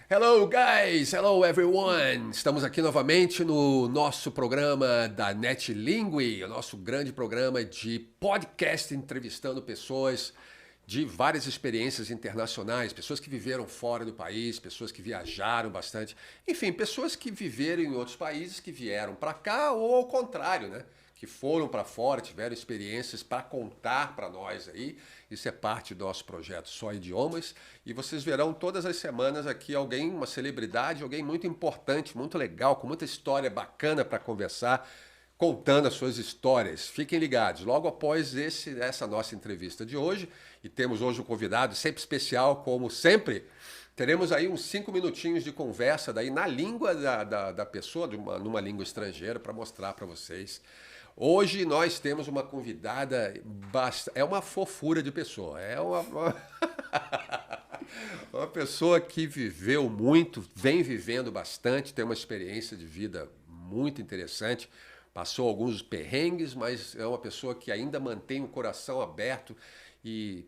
Hello, guys! Hello, everyone! Estamos aqui novamente no nosso programa da NetLingue, o nosso grande programa de podcast entrevistando pessoas de várias experiências internacionais, pessoas que viveram fora do país, pessoas que viajaram bastante, enfim, pessoas que viveram em outros países, que vieram para cá ou ao contrário, né? Que foram para fora, tiveram experiências para contar para nós aí. Isso é parte do nosso projeto Só Idiomas. E vocês verão todas as semanas aqui alguém, uma celebridade, alguém muito importante, muito legal, com muita história bacana para conversar, contando as suas histórias. Fiquem ligados. Logo após essa nossa entrevista de hoje, e temos hoje um convidado sempre especial, como sempre, teremos aí uns 5 minutinhos de conversa daí na língua da pessoa, numa língua estrangeira, para mostrar para vocês. Hoje nós temos uma convidada, é uma fofura de pessoa, é uma pessoa que viveu muito, vem vivendo bastante, tem uma experiência de vida muito interessante, passou alguns perrengues, mas é uma pessoa que ainda mantém o coração aberto e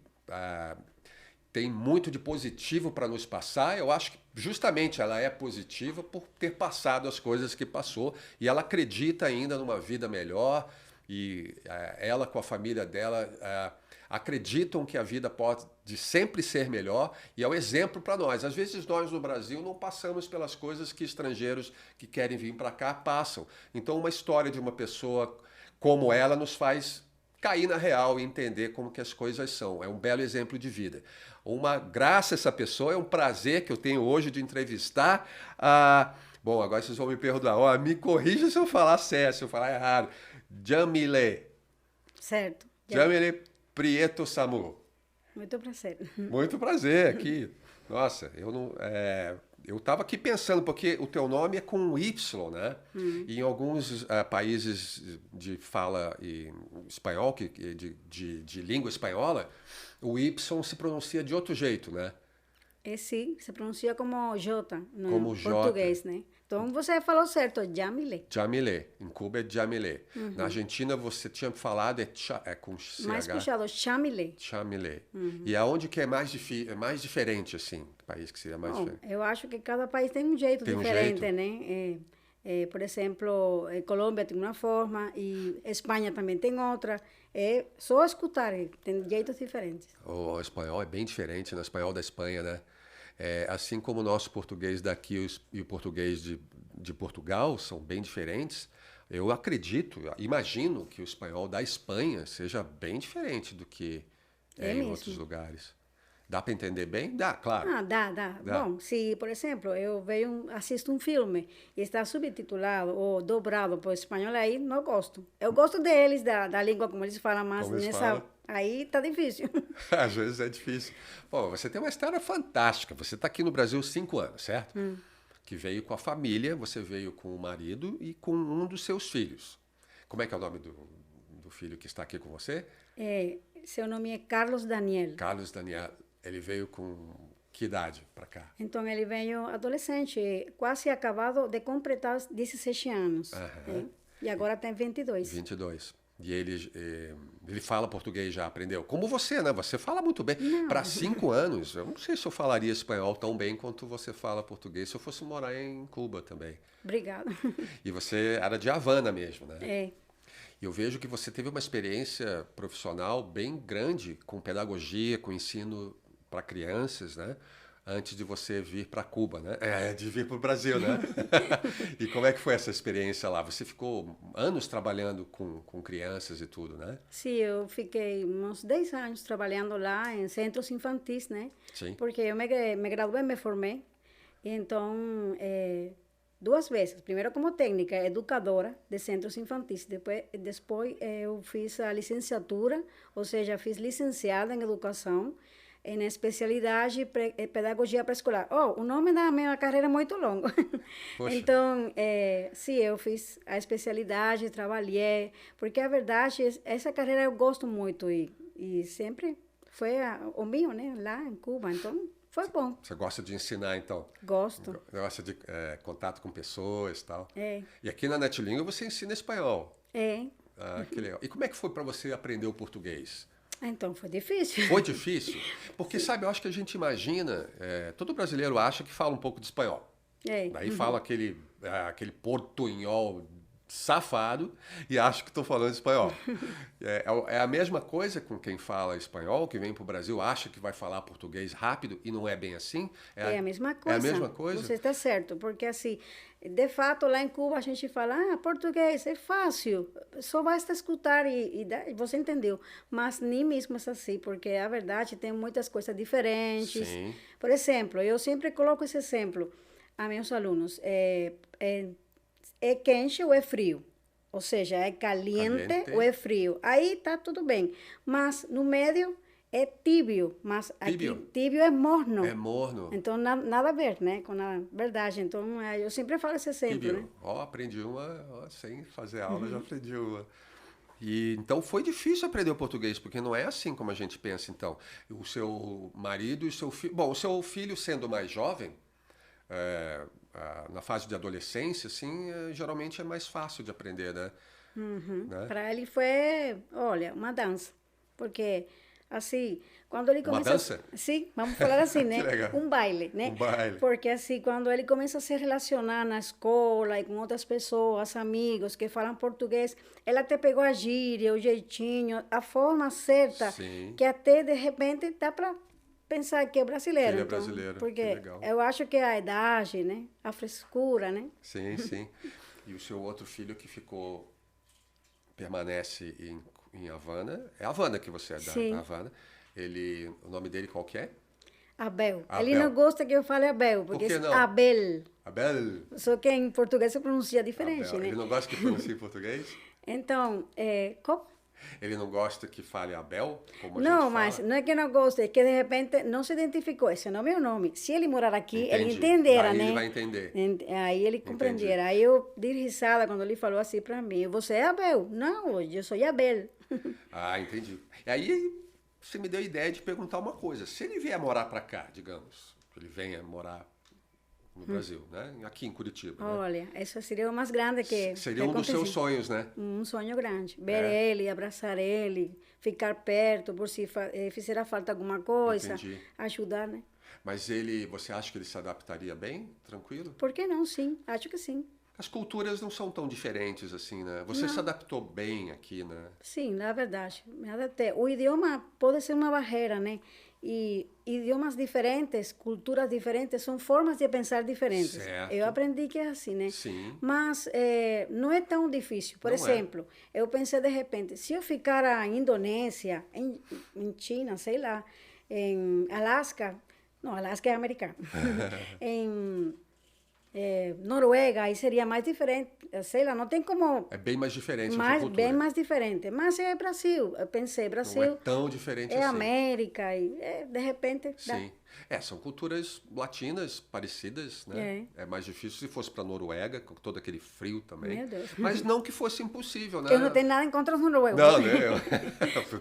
tem muito de positivo para nos passar. Eu acho que justamente ela é positiva por ter passado as coisas que passou e ela acredita ainda numa vida melhor e ela com a família dela acreditam que a vida pode sempre ser melhor e é um exemplo para nós. Às vezes nós no Brasil não passamos pelas coisas que estrangeiros que querem vir para cá passam. Então uma história de uma pessoa como ela nos faz cair na real e entender como que as coisas são. É um belo exemplo de vida. Uma graça essa pessoa, é um prazer que eu tenho hoje de entrevistar a... Bom, agora vocês vão me perdoar. Me corrija se eu falar certo, se eu falar errado. Jamile. Certo. Jamile Prieto Samu. Muito prazer. Muito prazer aqui. Nossa, eu não... Eu estava aqui pensando, porque o teu nome é com Y, né? E em alguns países de fala espanhol, de língua espanhola, o Y se pronuncia de outro jeito, né? Sim, se pronuncia como J no Como J. português, né? Então você falou certo, Jamile. Jamile. Em Cuba é Jamile. Na Argentina você tinha falado é com CH. Mais puxado, Chamile. Chamile. E aonde que é mais diferente, assim? País que seria mais diferente? Eu acho que cada país tem um jeito diferente, né? Por exemplo, Colômbia tem uma forma e Espanha também tem outra. É só escutar, tem jeitos diferentes. O espanhol é bem diferente no espanhol da Espanha, né? Assim como o nosso português daqui e o português de Portugal são bem diferentes, eu acredito, imagino que o espanhol da Espanha seja bem diferente do que em outros lugares. Dá para entender bem? Dá, claro. Dá. Bom, se, por exemplo, eu assisto um filme e está subtitulado ou dobrado para o espanhol, aí não gosto. Eu gosto deles, da língua como eles falam, mas aí tá difícil. Às vezes é difícil. Bom, você tem uma história fantástica. Você está aqui no Brasil 5 anos, certo? Que veio com a família, você veio com o marido e com um dos seus filhos. Como é que é o nome do filho que está aqui com você? Seu nome é Carlos Daniel. Carlos Daniel. Ele veio com que idade para cá? Então, ele veio adolescente, quase acabado de completar 16 anos. E agora tem 22. 22. E ele fala português já, aprendeu? Como você, né? Você fala muito bem. Para 5 anos, eu não sei se eu falaria espanhol tão bem quanto você fala português se eu fosse morar em Cuba também. Obrigada. E você era de Havana mesmo, né? E eu vejo que você teve uma experiência profissional bem grande com pedagogia, com ensino para crianças, né? Antes de você vir para Cuba, né? De vir para o Brasil, né? E como é que foi essa experiência lá? Você ficou anos trabalhando com crianças e tudo, né? Sim, eu fiquei uns 10 anos trabalhando lá em centros infantis, né? Sim. Porque eu me graduei, me formei. Então, 2 vezes. Primeiro como técnica educadora de centros infantis. Depois eu fiz a licenciatura, ou seja, fiz licenciada em educação, em especialidade pedagogia pré-escolar. O nome da minha carreira é muito longo. Poxa. Então, sim, eu fiz a especialidade, trabalhei, porque a verdade, essa carreira eu gosto muito e sempre foi o meu, né, lá em Cuba. Então, foi bom. Você gosta de ensinar, então? Gosto. Gosta de contato com pessoas e tal? E aqui na NetLingue você ensina espanhol? É. Que legal. E como é que foi para você aprender o português? Então foi difícil. Foi difícil? Porque, sabe, eu acho que a gente imagina, todo brasileiro acha que fala um pouco de espanhol. É. Daí fala aquele portunhol safado e acho que estou falando espanhol. É a mesma coisa com quem fala espanhol, que vem para o Brasil, acha que vai falar português rápido e não é bem assim. É a mesma É coisa. a mesma coisa? Você está certo, porque assim, de fato, lá em Cuba a gente fala, português é fácil, só basta escutar e você entendeu. Mas nem mesmo é assim, porque a verdade tem muitas coisas diferentes. Sim. Por exemplo, eu sempre coloco esse exemplo a meus alunos. É quente ou é frio? Ou seja, é caliente ou é frio? Aí tá tudo bem. Mas no meio é tíbio, mas Tíbio. aqui tíbio é morno. É morno. Então, nada a ver, né, com a verdade. Então, eu sempre falo esse exemplo, Tíbio. né? Aprendi uma, sem fazer aula, já aprendi uma. E então foi difícil aprender o português, porque não é assim como a gente pensa, então. O seu marido e o seu filho... Bom, o seu filho sendo mais jovem, na fase de adolescência, assim, geralmente é mais fácil de aprender, né? Né? Para ele foi, olha, uma dança. Porque, assim, quando ele Uma começa... dança? Sim, vamos falar assim, né? Que legal. Um baile, né? Um baile. Porque, assim, quando ele começa a se relacionar na escola e com outras pessoas, amigos que falam português, ele até pegou a gíria, o jeitinho, a forma certa, Sim. que até, de repente, dá para pensar que é brasileiro. Que ele é então, brasileiro, que porque legal. eu acho que a idade, né? A frescura, né? Sim, sim. E o seu outro filho que permanece em Havana, é Havana que você é Sim. da Havana, o nome dele qual que é? Abel. Abel. Ele não gosta que eu fale Abel, porque Por que é não? Abel. Abel. Só que em português se pronuncia diferente, Abel. né? Ele não gosta que pronuncie em português? Então, Ele não gosta que fale Abel, como a não, gente mas fala? não é que não gosta, é que de repente não se identificou. Esse nome é o nome. Se ele morar aqui, ele Entendi. entenderá, Daí né? ele vai entender. Aí ele compreenderá. Aí eu dei risada quando ele falou assim para mim: Você é Abel? Não, eu sou Abel. Ah, entendi. E aí você me deu a ideia de perguntar uma coisa. Se ele vier morar para cá, digamos, que ele venha morar no Brasil, né? Aqui em Curitiba, né? Olha, isso seria o mais grande que Seria que um dos seus aconteceu. sonhos, né? Um sonho grande. Ver ele, abraçar ele, ficar perto, por se fizer falta alguma coisa, Entendi. ajudar, né? Mas você acha que ele se adaptaria bem? Tranquilo? Por que não? Sim, acho que sim. As culturas não são tão diferentes assim, né? Você Não. se adaptou bem aqui, né? Sim, na verdade, me adaptei. O idioma pode ser uma barreira, né? E idiomas diferentes, culturas diferentes, são formas de pensar diferentes. Certo. Eu aprendi que é assim, né? Sim. Mas não é tão difícil. Por Não é. exemplo, eu pensei de repente, se eu ficar na Indonésia, em China, sei lá, em Alasca, não, Alasca é americano, em Noruega, aí seria mais diferente, sei lá, não tem como... É bem mais diferente a sua Mas cultura. bem mais diferente. Mas é Brasil. Eu pensei, Brasil Não é tão diferente é assim. América e de repente dá. Sim. São culturas latinas parecidas, né? É mais difícil se fosse para Noruega, com todo aquele frio também. Meu Deus. Mas não que fosse impossível, né? Eu não tenho nada em contra dos noruegos. Não, né?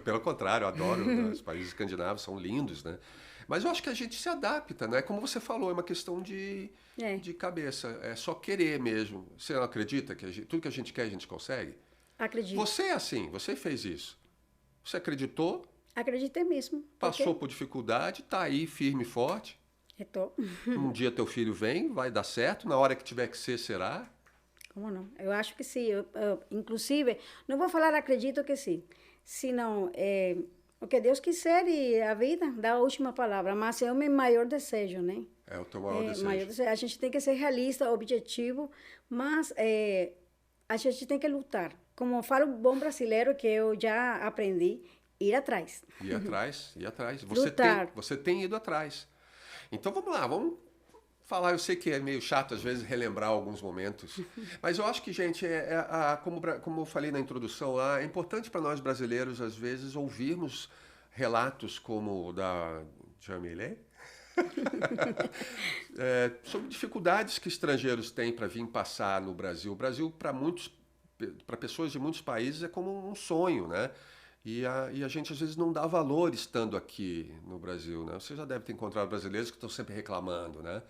Pelo contrário, eu adoro. Né? Os países escandinavos são lindos, né? Mas eu acho que a gente se adapta, né? Como você falou, é uma questão de cabeça. É só querer mesmo. Você não acredita que tudo que a gente quer, a gente consegue? Acredito. Você é assim, você fez isso. Você acreditou, Acreditei mesmo. passou por dificuldade, tá aí firme e forte. Estou. Um dia teu filho vem, vai dar certo, na hora que tiver que ser, será. Como não? Eu acho que sim. Inclusive, não vou falar acredito que sim. Senão, o que Deus quiser e a vida dá a última palavra. Mas é o meu maior desejo, né? É o teu maior desejo. A gente tem que ser realista, objetivo, mas a gente tem que lutar. Como fala o bom brasileiro, que eu já aprendi, ir atrás. Ir atrás, ir atrás. Lutar. Você tem ido atrás. Então vamos lá, vamos falar. Eu sei que é meio chato às vezes relembrar alguns momentos, mas eu acho que, gente, como eu falei na introdução lá, é importante para nós brasileiros, às vezes, ouvirmos relatos como o da Jamile, sobre dificuldades que estrangeiros têm para vir passar no Brasil. O Brasil, para pessoas de muitos países, é como um sonho, né? E a gente às vezes não dá valor estando aqui no Brasil, né? Você já deve ter encontrado brasileiros que estão sempre reclamando, né?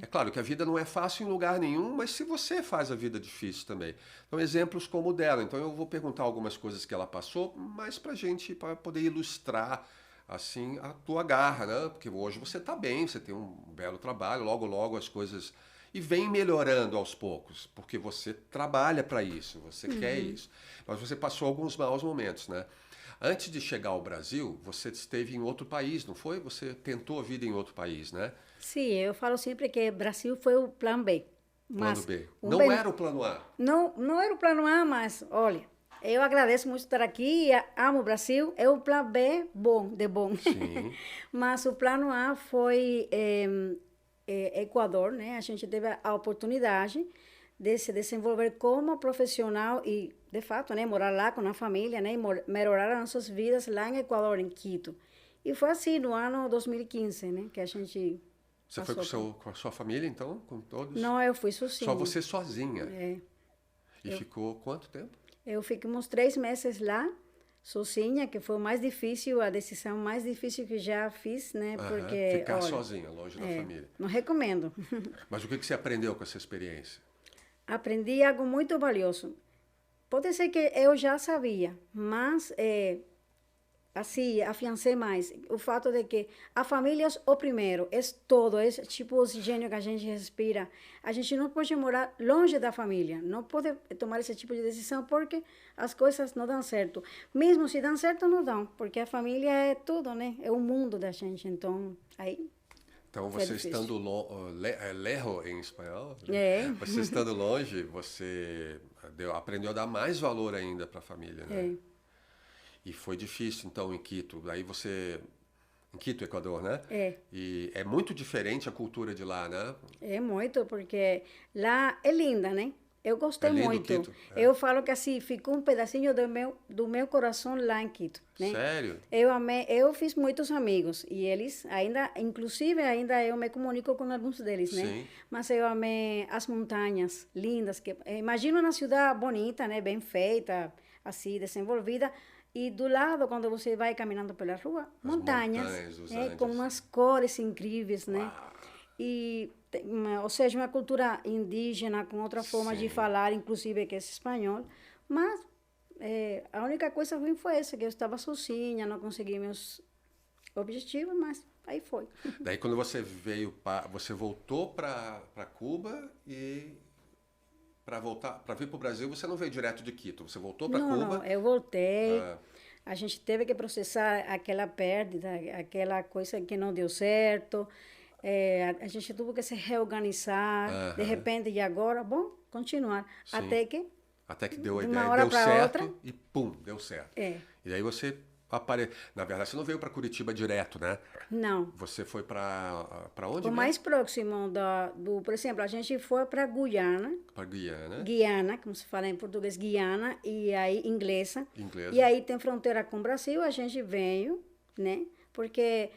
É claro que a vida não é fácil em lugar nenhum, mas se você faz a vida difícil também. Então, exemplos como o dela. Então, eu vou perguntar algumas coisas que ela passou, mas para gente, para poder ilustrar assim a tua garra, né? Porque hoje você está bem, você tem um belo trabalho, logo logo as coisas e vem melhorando aos poucos, porque você trabalha para isso, você quer isso. Mas você passou alguns maus momentos, né? Antes de chegar ao Brasil, você esteve em outro país, não foi? Você tentou a vida em outro país, né? Sim, eu falo sempre que Brasil foi o plano B. Plano Mas B. um Não bem- era o plano A. não era o plano A, mas olha, eu agradeço muito estar aqui, amo o Brasil, é o plano B bom, de bom. Sim. Mas o plano A foi Equador, né? A gente teve a oportunidade de se desenvolver como profissional e, de fato, né, morar lá com a família, né, e melhorar as nossas vidas lá em Equador, em Quito. E foi assim, no ano 2015, né, que a gente Você foi passou com a sua família, então? Com todos? Não, eu fui sozinha. Só você sozinha. É. E ficou quanto tempo? Eu fiquei uns 3 meses lá, sozinha, que foi o mais difícil, a decisão mais difícil que já fiz, né? Aham. Porque, Ficar olha, sozinha, longe da família. não recomendo. Mas o que você aprendeu com essa experiência? Aprendi algo muito valioso. Pode ser que eu já sabia, mas assim, afiancei mais. O fato de que a família é o primeiro, é todo, é tipo o oxigênio que a gente respira. A gente não pode morar longe da família, não pode tomar esse tipo de decisão porque as coisas não dão certo. Mesmo se dão certo, não dão, porque a família é tudo, né? É o mundo da gente. Então, aí Então, foi você difícil. estando lejos em espanhol, É. você estando longe, você aprendeu a dar mais valor ainda para a família, né? E foi difícil, então, em Quito. Aí você... Em Quito, Equador, né? É. E é muito diferente a cultura de lá, né? É muito, porque lá é linda, né? Eu gostei É lindo muito. Quito? É. Eu falo que assim, ficou um pedacinho do meu coração lá em Quito, né? Sério? Eu amei, eu fiz muitos amigos e eles ainda, inclusive ainda eu me comunico com alguns deles, né? Sim. Mas eu amei as montanhas lindas, que imagina uma cidade bonita, né? Bem feita, assim, desenvolvida. E do lado, quando você vai caminhando pela rua, montanhas dos Andes. com umas cores incríveis, né? E, ou seja, uma cultura indígena com outra forma de falar, inclusive que é espanhol. Mas a única coisa ruim foi essa, que eu estava sozinha, não consegui meus objetivos, mas aí foi. Daí quando você você voltou para Cuba e para vir para o Brasil, você não veio direto de Quito, você voltou para Cuba? Não, eu voltei. A gente teve que processar aquela perda, aquela coisa que não deu certo. A gente teve que se reorganizar. De repente, e agora, bom, continuar. Sim. Até que deu a de ideia, uma hora deu para certo outra, e pum, deu certo. É. E daí você Na verdade, você não veio para Curitiba direto, né? Não. Você foi para onde O mesmo? mais próximo por exemplo, a gente foi para Guiana. Para Guiana. Guiana, como se fala em português, Guiana, e aí inglesa. Inglesa. E aí tem fronteira com o Brasil, a gente veio, né? Porque,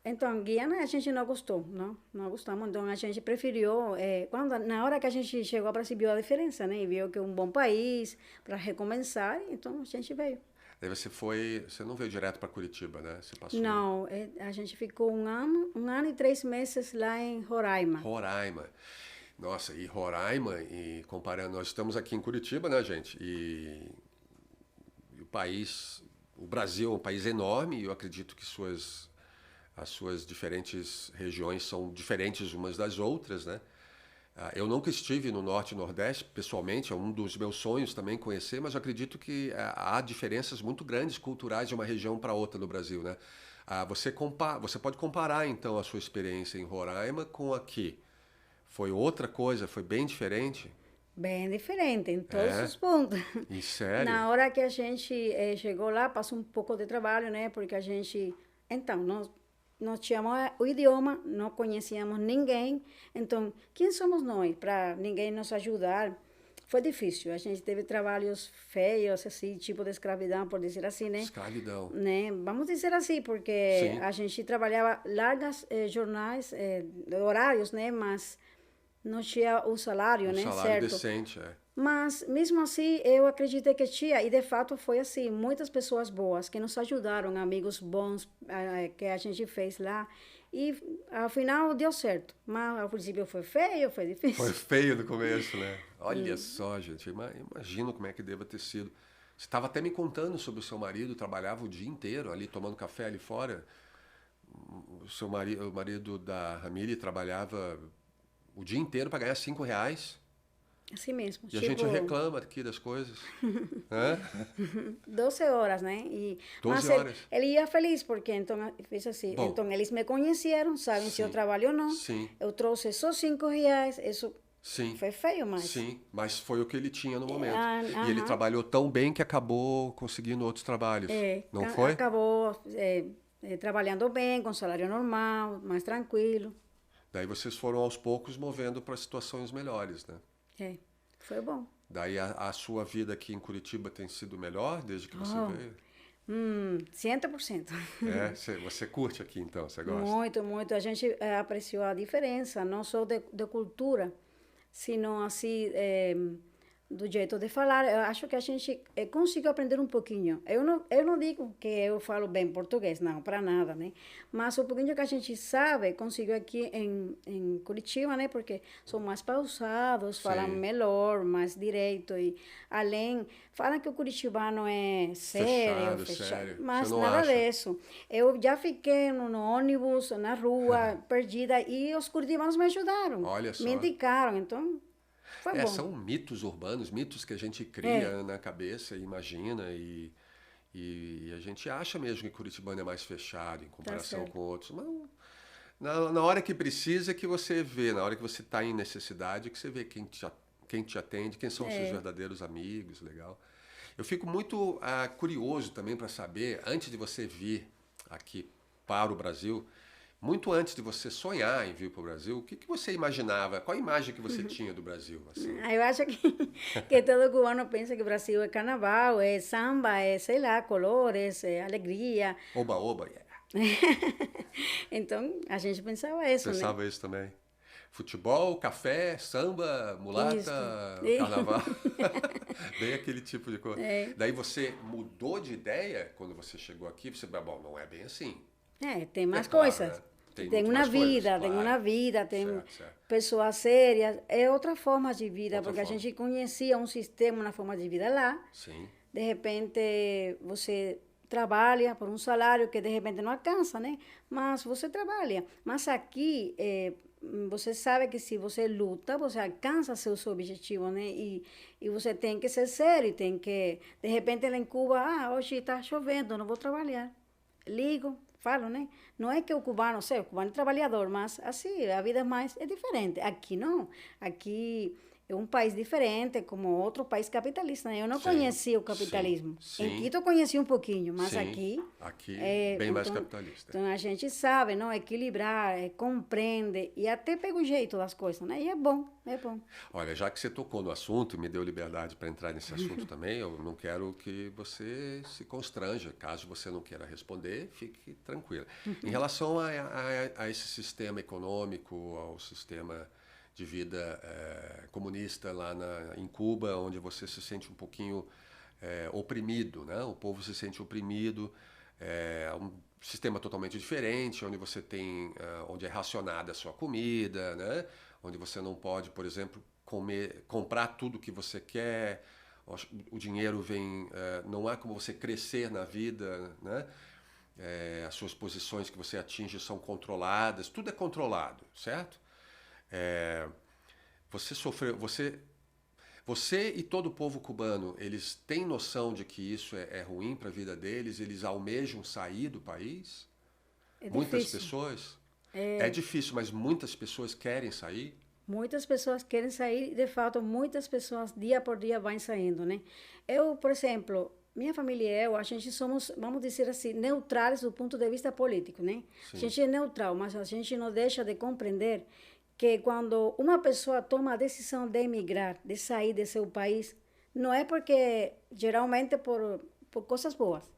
então, Guiana a gente não gostou, não gostamos. Então, a gente preferiu, na hora que a gente chegou ao Brasil, viu a diferença, né? E viu que é um bom país para recomeçar, então a gente veio. Daí você não veio direto para Curitiba, né? Você passou Não, a gente ficou um ano e 3 meses lá em Roraima. Roraima. Nossa, e Roraima, e comparando, nós estamos aqui em Curitiba, né, gente? E o Brasil é um país enorme e eu acredito que as suas diferentes regiões são diferentes umas das outras, né? Eu nunca estive no Norte e Nordeste, pessoalmente, é um dos meus sonhos também conhecer, mas eu acredito que há diferenças muito grandes culturais de uma região para outra no Brasil, né? Você pode comparar, então, a sua experiência em Roraima com aqui. Foi outra coisa? Foi bem diferente? Bem diferente, em todos os pontos. E sério? Na hora que a gente chegou lá, passou um pouco de trabalho, né? Porque a gente... Então, nós tínhamos o idioma, não conhecíamos ninguém. Então, quem somos nós para ninguém nos ajudar? Foi difícil. A gente teve trabalhos feios, assim, tipo de escravidão, por dizer assim, né? Escravidão. Né? Vamos dizer assim, porque Sim. a gente trabalhava largas jornais, horários, né? Mas não tinha o salário, né? Salário certo? decente, é. Mas, mesmo assim, eu acreditei que tinha, e de fato foi assim, muitas pessoas boas que nos ajudaram, amigos bons que a gente fez lá, e ao final deu certo. Mas ao princípio foi feio, foi Foi difícil. feio no começo, né? Olha só, gente, imagino como é que deva ter sido. Você estava até me contando sobre o seu marido, trabalhava o dia inteiro ali, tomando café ali fora. O marido da Ramile trabalhava o dia inteiro para ganhar R$ 5. Assim mesmo, E a tipo, gente reclama aqui das coisas. Hã? 12 horas, né? 12 Mas horas. ele ia feliz, porque então, fez assim, Bom, então eles me conheceram, sabem se eu sim, trabalho ou não, sim, eu trouxe só R$ 5, isso sim, foi feio, mas... sim, mas foi o que ele tinha no momento. E ele Aham. trabalhou tão bem que acabou conseguindo outros trabalhos. Não foi? Acabou trabalhando bem, com salário normal, mais tranquilo. Daí vocês foram aos poucos movendo para situações melhores, né? É, foi bom. Daí a sua vida aqui em Curitiba tem sido melhor desde que você Oh, veio? 100%. É, você curte aqui então, você gosta? Muito, muito. A gente apreciou a diferença, não só de cultura, sino assim, do jeito de falar. Eu acho que a gente conseguiu aprender um pouquinho. Eu não digo que eu falo bem português, não, para nada, né? Mas o pouquinho que a gente sabe, conseguiu aqui em Curitiba, né? Porque são mais pausados, falam Sim. melhor, mais direito. E além, falam que o curitibano é sério, Fechado, fechado. sério. Mas Você não nada acha? disso. Eu já fiquei no ônibus, na rua, perdida, e os curitibanos me ajudaram. Olha Me só. indicaram, então foi bom. São mitos urbanos, mitos que a gente É, cria na cabeça, imagina e a gente acha mesmo que Curitibano é mais fechado em tá comparação certo. com outros, mas na hora que precisa é que você vê, na hora que você está em necessidade, é que você vê quem te atende, quem são os seus verdadeiros amigos, legal. Eu fico muito curioso também para saber, antes de você vir aqui para o Brasil, muito antes de você sonhar em vir para o Brasil, o que você imaginava? Qual a imagem que você tinha do Brasil? Assim? Eu acho que todo cubano pensa que o Brasil é carnaval, é samba, é, sei lá, colores, é alegria. Oba, oba, yeah. Então, a gente pensava isso, né? Pensava isso também. Futebol, café, samba, mulata, Isso. carnaval. Bem aquele tipo de coisa. Daí você mudou de ideia quando você chegou aqui? Você, bom, não é bem assim. Tem mais Claro, coisas. né? Tem Tem muito uma mais coisas, vida, tem claro. uma vida, tem Certo, certo. pessoas sérias. É outra forma de vida, Outra porque forma. a gente conhecia um sistema, uma forma de vida lá. Sim, De repente, você trabalha por um salário que de repente não alcança, né? Mas você trabalha. Mas aqui, você sabe que se você luta, você alcança seus objetivos, né? E você tem que ser sério, tem que... De repente, lá em Cuba, hoje está chovendo, não vou trabalhar. Ligo, falo, né? Não é que o cubano, sei, o cubano é trabalhador, mas assim, a vida é diferente. Aqui não. Aqui é um país diferente, como outro país capitalista, né? Eu não sim, conhecia o sim, capitalismo. Em sim, Quito eu conheci um pouquinho, mas sim. aqui... Aqui, bem mais capitalista. Então a gente sabe, não? Equilibrar, compreende e até pega o jeito das coisas, né? E é bom, é bom. Olha, já que você tocou no assunto e me deu liberdade para entrar nesse assunto também, eu não quero que você se constranja. Caso você não queira responder, fique tranquila. Em relação a esse sistema econômico, ao sistema de vida comunista lá em Cuba, onde você se sente um pouquinho oprimido, né? O povo se sente oprimido, é um sistema totalmente diferente, onde você tem, onde é racionada a sua comida, né? Onde você não pode, por exemplo, comprar tudo que você quer, o dinheiro vem, não há como você crescer na vida, né? As suas posições que você atinge são controladas, tudo é controlado, certo? Você sofreu, você e todo o povo cubano, eles têm noção de que isso é ruim para a vida deles? Eles almejam sair do país? É Muitas difícil. pessoas? É difícil, mas muitas pessoas querem sair? Muitas pessoas querem sair, de fato, muitas pessoas dia por dia vão saindo, né? Eu, por exemplo, minha família e eu, a gente somos, vamos dizer assim, neutrais do ponto de vista político, né? Sim. A gente é neutral, mas a gente não deixa de compreender que quando uma pessoa toma a decisão de emigrar, de sair de seu país, não é porque, geralmente, por coisas boas.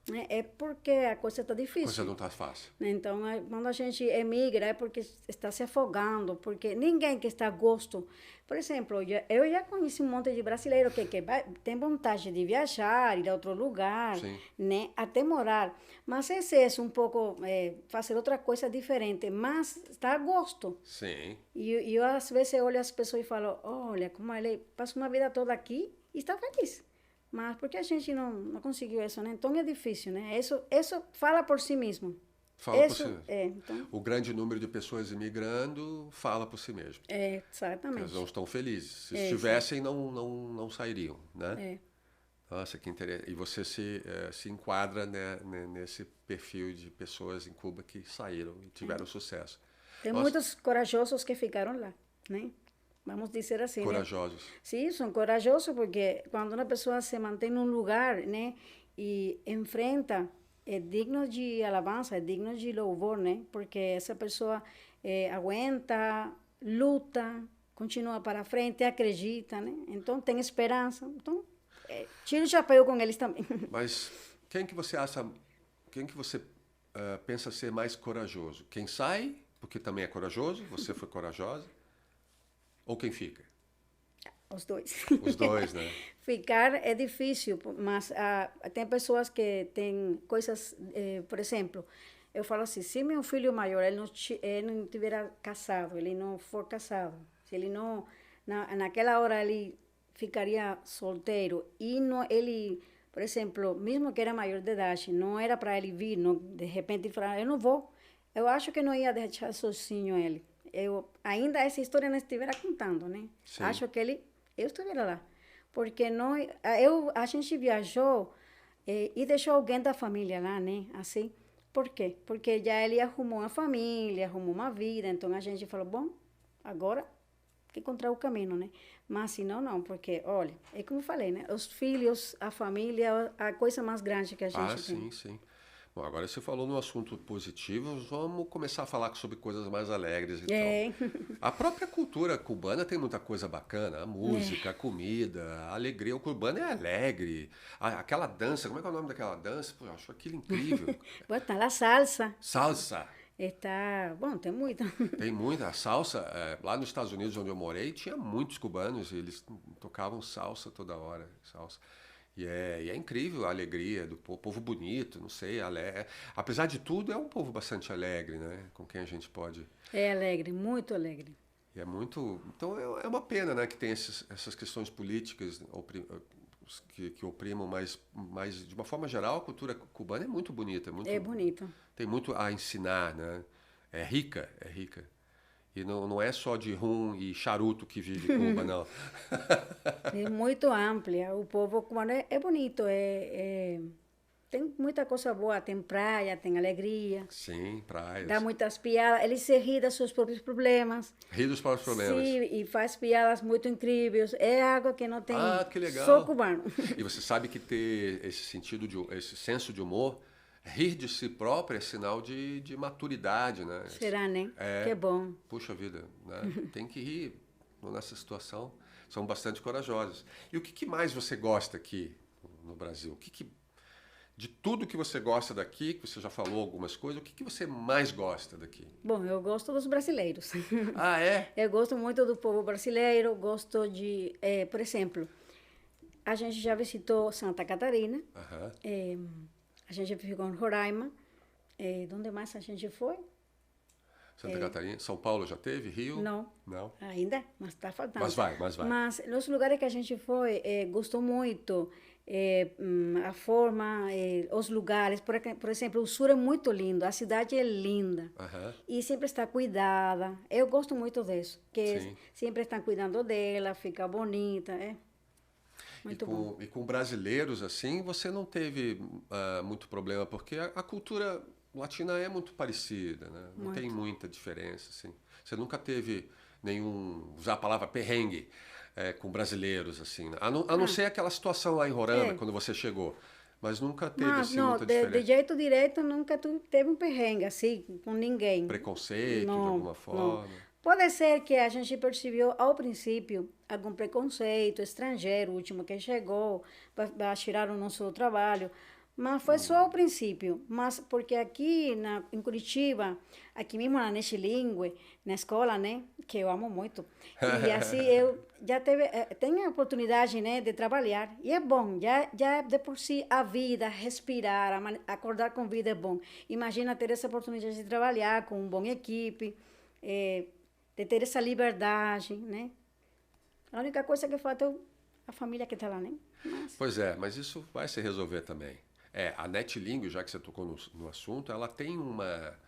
né? É porque a coisa está A coisa difícil. não está fácil. Então, quando a gente emigra, é porque está se afogando, porque ninguém que está a gosto. Por exemplo, eu já conheci um monte de brasileiro que tem vontade de viajar, ir a outro lugar, Sim. né? Até morar. Mas esse é um pouco fazer outra coisa diferente, mas está a gosto. Sim. E eu, às vezes, olho as pessoas e falo, olha, como ele passa uma vida toda aqui e está feliz. Mas por que a gente não conseguiu isso, né? Então é difícil, né? Isso fala por si mesmo. Fala por Isso, si mesmo. Então, O grande número de pessoas imigrando fala por si mesmo. exatamente. Elas não estão felizes. Se É, estivessem, não sairiam, né? É. Nossa, que interessante. E você se enquadra, né, nesse perfil de pessoas em Cuba que saíram e tiveram sucesso. Tem Nossa, muitos corajosos que ficaram lá, né? Vamos dizer assim, né? corajosos. Sim, são corajosos porque quando uma pessoa se mantém num lugar, né, e enfrenta, é digno de alabança, é digno de louvor, né? Porque essa pessoa aguenta, luta, continua para frente, acredita, né? Então tem esperança. Então, tira o chapéu com eles também. Mas quem que você acha, quem que você pensa ser mais corajoso? Quem sai, porque também é corajoso, você foi corajosa, ou quem fica? Os dois. Os dois, né? Ficar é difícil, mas tem pessoas que têm coisas, por exemplo, eu falo assim, se meu filho maior, ele não tiver casado, ele não for casado, se ele não, naquela hora ele ficaria solteiro e não, ele, por exemplo, mesmo que era maior de idade, não era para ele vir, não, de repente falar, eu não vou, eu acho que não ia deixar sozinho ele. Eu ainda essa história não estivera contando, né? Sim. Acho que eu estivera lá. Porque a gente viajou e deixou alguém da família lá, né? Assim. Por quê? Porque já ele arrumou uma família, arrumou uma vida. Então a gente falou, bom, agora que encontrar o caminho, né? Mas se não, porque, olha, é como eu falei, né? Os filhos, a família, a coisa mais grande que a gente tem. Sim. Bom, agora você falou no assunto positivo, vamos começar a falar sobre coisas mais alegres, então. É. A própria cultura cubana tem muita coisa bacana, a música, a comida, a alegria. O cubano é alegre. Aquela dança, como é que é o nome daquela dança? Pô, eu acho aquilo incrível. Está lá salsa. Salsa. Bom, tem muita. Tem muita. A salsa, lá nos Estados Unidos, onde eu morei, tinha muitos cubanos e eles tocavam salsa toda hora. Salsa. E é incrível a alegria do povo bonito, não sei, apesar de tudo, é um povo bastante alegre, né? Com quem a gente pode... É alegre, muito alegre. E é muito... Então é uma pena, né, que tem essas questões políticas que oprimam, mas de uma forma geral, a cultura cubana é muito bonita. É bonito. Tem muito a ensinar, né? É rica. E não é só de rum e charuto que vive Cuba, não. É muito ampla. O povo cubano é bonito. Tem muita coisa boa. Tem praia, tem alegria. Sim, praias. Dá muitas piadas. Ele se ri dos seus próprios problemas. Ri dos próprios problemas. Sim, e faz piadas muito incríveis. É algo que não tem que legal. só cubano. E você sabe que ter esse senso de humor, rir de si próprio é sinal de maturidade, né? Será, né? Que bom. Puxa vida, né? Tem que rir nessa situação. São bastante corajosos. E o que mais você gosta aqui no Brasil? De tudo que você gosta daqui, que você já falou algumas coisas, o que você mais gosta daqui? Bom, eu gosto dos brasileiros. Ah, é? Eu gosto muito do povo brasileiro, gosto por exemplo, a gente já visitou Santa Catarina, a gente ficou em Roraima, onde mais a gente foi? Santa Catarina, São Paulo já teve? Rio? Não. Não? Ainda, mas está faltando. Mas vai. Mas nos lugares que a gente foi, gostou muito a forma, os lugares. Por exemplo, o sul é muito lindo, a cidade é linda. E sempre está cuidada. Eu gosto muito disso, que sempre estão cuidando dela, fica bonita. Muito bom. E com brasileiros, assim, você não teve muito problema, porque a cultura latina é muito parecida, né? Não tem muita diferença, assim. Você nunca teve usar a palavra perrengue com brasileiros, assim, né? A não ser aquela situação lá em Roraima, quando você chegou. Mas nunca teve, assim, muita diferença. De jeito direto, nunca teve um perrengue, assim, com ninguém. Preconceito, de alguma forma? Não. Pode ser que a gente percebeu ao princípio algum preconceito estrangeiro, o último que chegou, para tirar o nosso trabalho. Mas foi só o princípio. Mas porque aqui em Curitiba, aqui mesmo na Nextilingue, na escola, né, que eu amo muito, e assim eu já tenho a oportunidade, né, de trabalhar. E é bom, já de por si a vida, respirar, acordar com vida é bom. Imagina ter essa oportunidade de trabalhar com uma boa equipe, de ter essa liberdade, né? A única coisa que falta é a família que está lá, né? Pois é, mas isso vai se resolver também. A NetLingue, já que você tocou no assunto, ela tem uma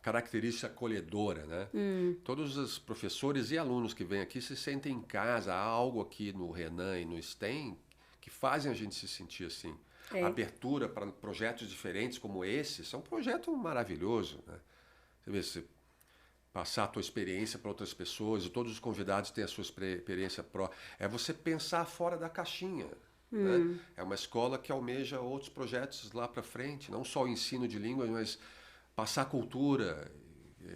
característica acolhedora, né? Todos os professores e alunos que vêm aqui se sentem em casa. Há algo aqui no Renan e no STEM que fazem a gente se sentir assim. A abertura para projetos diferentes como esse são um projeto maravilhoso, né? Você vê, se passar a tua experiência para outras pessoas, e todos os convidados têm a sua experiência própria. É você pensar fora da caixinha. Né? É uma escola que almeja outros projetos lá para frente, não só o ensino de línguas, mas passar cultura,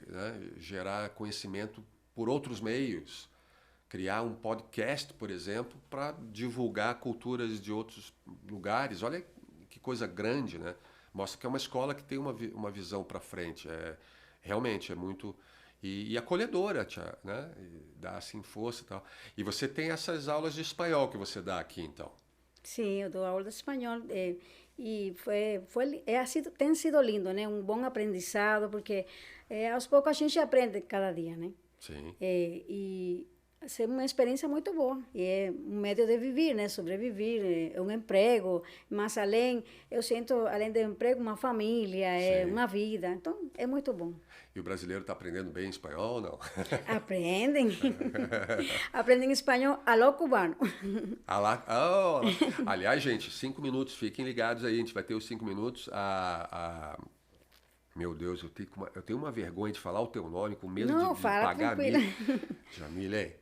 né? Gerar conhecimento por outros meios. Criar um podcast, por exemplo, para divulgar culturas de outros lugares. Olha que coisa grande, né? Mostra que é uma escola que tem uma visão para frente. Realmente é muito... E acolhedora, né? E dá assim força e tal. E você tem essas aulas de espanhol que você dá aqui, então. Sim, eu dou aula de espanhol e tem sido lindo, né? Um bom aprendizado, porque aos poucos a gente aprende cada dia, né? Sim. E é uma experiência muito boa. E é um meio de viver, né? Sobreviver, é um emprego. Mas eu sinto, além do emprego, uma família, uma vida. Então, é muito bom. E o brasileiro está aprendendo bem espanhol ou não? Aprendem. Aprendem espanhol alô cubano. Aliás, gente, 5 minutos, fiquem ligados aí, a gente vai ter os 5 minutos. Meu Deus, eu tenho uma vergonha de falar o teu nome, com medo de pagar tranquila. Jamile.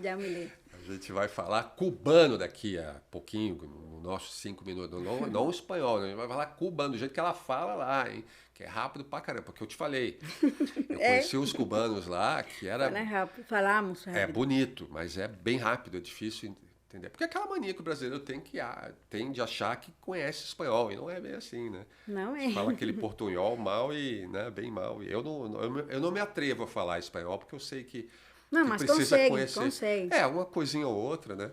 Jamile. A gente vai falar cubano daqui a pouquinho, no nossos 5 minutos. Não espanhol, né? A gente vai falar cubano, do jeito que ela fala lá, hein? Que é rápido pra caramba, porque eu te falei. Eu conheci os cubanos lá, que era... Falamos rápido. É bonito, mas é bem rápido, é difícil entender. Porque é aquela mania que o brasileiro tem de achar que conhece espanhol, e não é bem assim, né? Não é. Você fala aquele portunhol mal e, né, bem mal. E eu não me atrevo a falar espanhol, porque eu sei que mas precisa conhecer. consegue. Uma coisinha ou outra, né?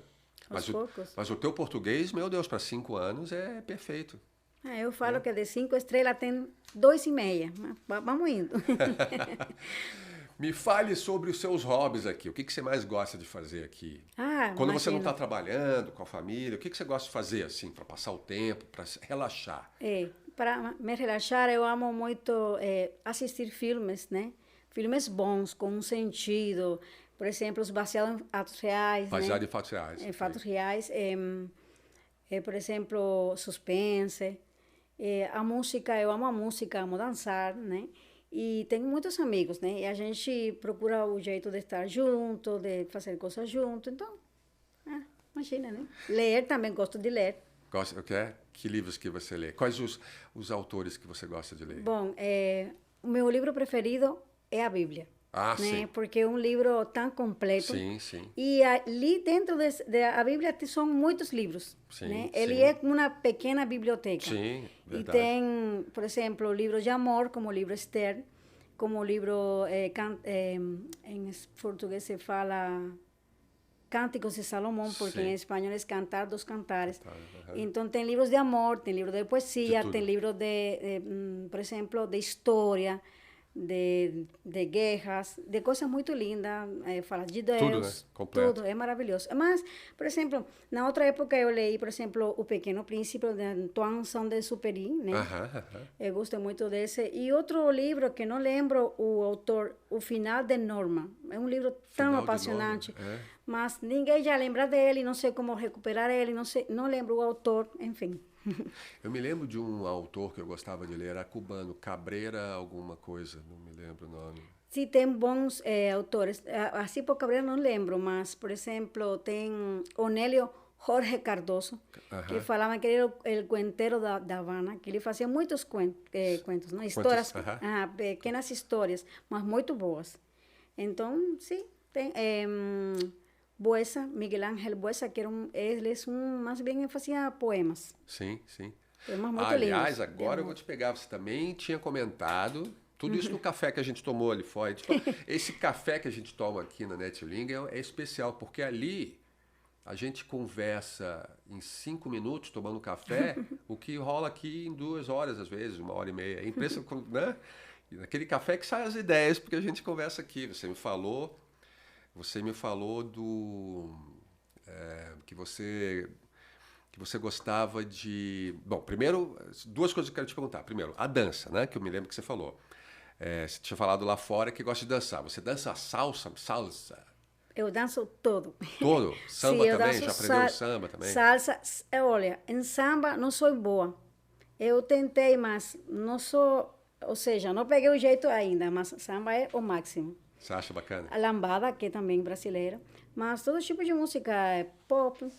Mas o teu português, meu Deus, para 5 anos é perfeito. Eu falo que de 5 estrelas tem 2,5. Vamos indo. Me fale sobre os seus hobbies aqui. O que você mais gosta de fazer aqui? Quando você não está trabalhando com a família, o que você gosta de fazer, assim, para passar o tempo, para relaxar? Para me relaxar, eu amo muito assistir filmes, né? Filmes bons, com um sentido. Por exemplo, os baseados em fatos reais. Baseado em fatos reais. Em fatos reais. Por exemplo, suspense. A música, eu amo a música, amo dançar, né? E tenho muitos amigos, né? E a gente procura o jeito de estar junto, de fazer coisas junto. Então, imagina, né? Ler também, gosto de ler. Gosta, okay? Que livros que você lê? Quais os autores que você gosta de ler? Bom, o meu livro preferido é a Bíblia. Né? Sim. Porque é um livro tão completo. Sim, sim. E ali dentro da Bíblia são muitos livros. Sim, né? sim. Ele é uma pequena biblioteca. Sim, verdade. E tem, por exemplo, livros de amor, como o livro Esther, como o livro, em português se fala Cânticos de Salomão, porque em espanhol é Cantar dos Cantares. Então, tem livros de amor, tem livros de poesia, tem livros por exemplo, de história, de guerras, de coisas muito lindas, fala de Deus. Tudo, né? Completo. Tudo, é maravilhoso. Mas, por exemplo, na outra época eu li, por exemplo, O Pequeno Príncipe, de Antoine Saint-Exupéry, né? Eu gosto muito desse. E outro livro que não lembro o autor, O Final de Norma. É um livro tão apaixonante, mas ninguém já lembra dele, não sei como recuperar ele, não lembro o autor, enfim. Eu me lembro de um autor que eu gostava de ler, era cubano, Cabrera alguma coisa, não me lembro o nome. Sim, tem bons autores. Assim por Cabrera não lembro, mas, por exemplo, tem Onélio Jorge Cardoso, que falava que ele era o cuentero da Havana, que ele fazia muitos cuentos, não? Histórias, pequenas histórias, mas muito boas. Então, sim, tem... Buesa, Miguel Ángel Buesa, que ele mais bem fazia poemas. Sim, sim. Poemas muito Aliás, lindos. agora eu vou te pegar. Você também tinha comentado tudo isso no café que a gente tomou ali fora. Esse café que a gente toma aqui na NetLing é especial, porque ali a gente conversa em 5 minutos tomando café, o que rola aqui em 2 horas, às vezes, 1h30. É impressionante, né? E naquele café que saem as ideias, porque a gente conversa aqui. Você me falou que você gostava de... Bom, primeiro, 2 coisas que eu quero te perguntar. Primeiro, a dança, né? Que eu me lembro que você falou. Você tinha falado lá fora que gosta de dançar. Você dança salsa? Eu danço todo. Todo? Samba Sim, eu também? danço Já aprendeu samba também? salsa. Olha, em samba não sou boa. Eu tentei, mas não sou... Ou seja, não peguei o jeito ainda, mas samba é o máximo. Você acha bacana? A lambada, que é também brasileira. Mas todo tipo de música, pop,